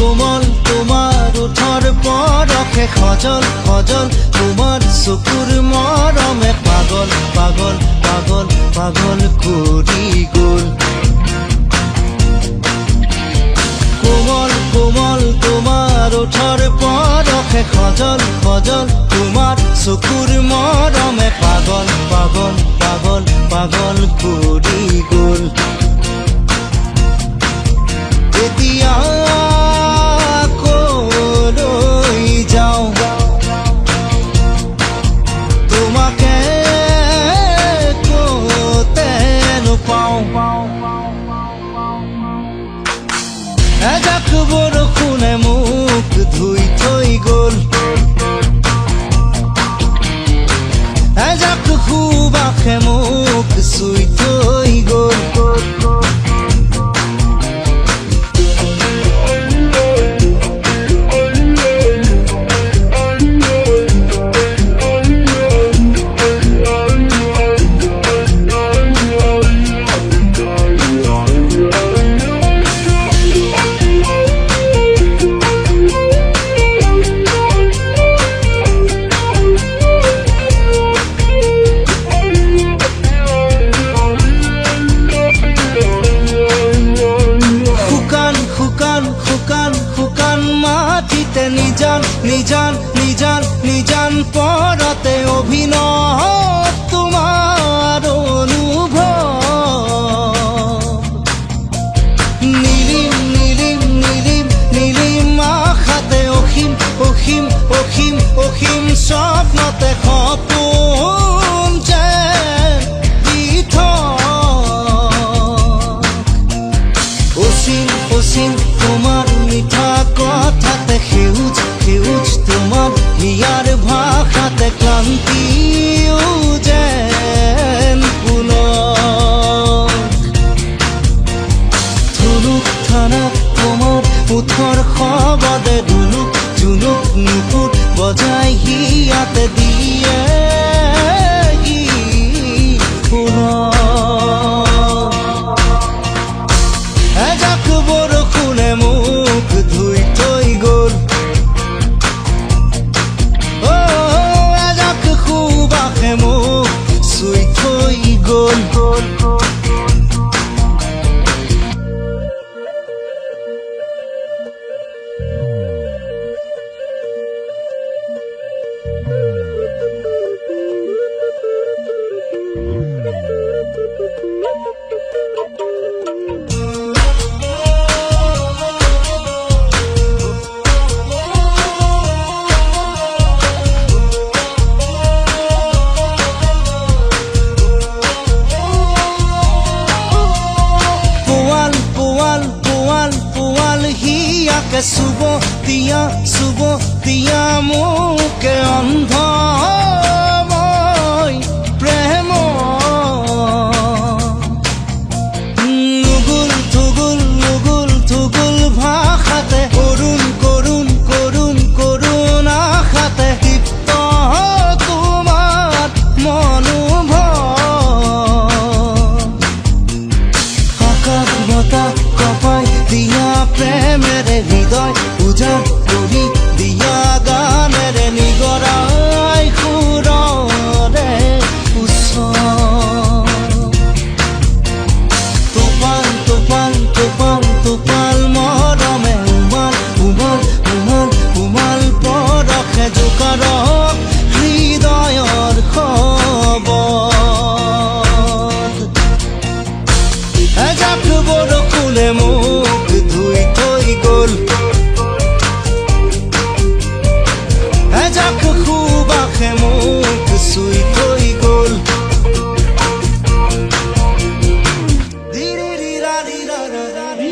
কোমল তোমাৰ ওঠৰ পৰশে সজল সজল তোমাৰ চকুৰ মৰমে পাগল পাগল পাগল পাগল কৰি গ'ল। কোমল কোমল তোমাৰ ওঠৰ পৰশে সজল সজল তোমাৰ চকুৰ মৰমে পাগল পাগল পাগল পাগল কৰি গ'ল। এতিয়া কলৈ যাওঁ তোমাকে ক'তে নোপাওঁ। এজাক বৰষুণে মোক ধুই থৈ গ'ল, এজাক সুবাসে মোক চুই থৈ গ'ল। মাটিতে নিজান নিজান নিজান নিজান পৰতে অভিনৱ তোমাৰ অনুভৱ। নীলিম নীলিম নীলিম নীলিম আশাতে অসীম অসীম অসীম অসীম স্বপ্নতে সপোন যে দি অসীম অসীম তোমাৰ মিঠা কথাতে সেউজ সেউজ তোমাৰ হিয়াৰ ভাষাতে ক্লান্তিও যেন পুলক। ধুনুক থানাত তোমাৰ ওঠৰ শব্দে ধুনুক জুনুক নুপুৰ বজাই হিয়াতে দিয়ে এজাক বৰষুণে মোক ধুই থৈ গ'ল, এজাক সুবাসে মোক চুই থৈ গ'ল। চুব দিয়া মোকে অন্ধ মই প্ৰেম নুগুল থুগুল নুগুল থুগুল ভাষাতে কৰুণ কৰুণ কৰুণ কৰুণ আশাতে দীপ্ত তোমাৰ মনোভৱ। আকাশ বতাহ কপাই দিয়া প্ৰেমেৰে হৃদয় উজান কৰি দিয়া গানেৰে নিগৰাই সুৰৰে ওচৰ। টোপাল টোপাল টোপাল টোপাল মৰমে উমাল উমাল উমাল উমাল পৰশে জোকাৰ হৃদয়ৰ খবৰ। এজাক বৰষুণে মোক ধুই থৈ গ'ল, এজাক সুবাসে মোক চুই থৈ গ'ল। ৰি ৰি ৰি ৰা ৰি ৰা ৰা ৰি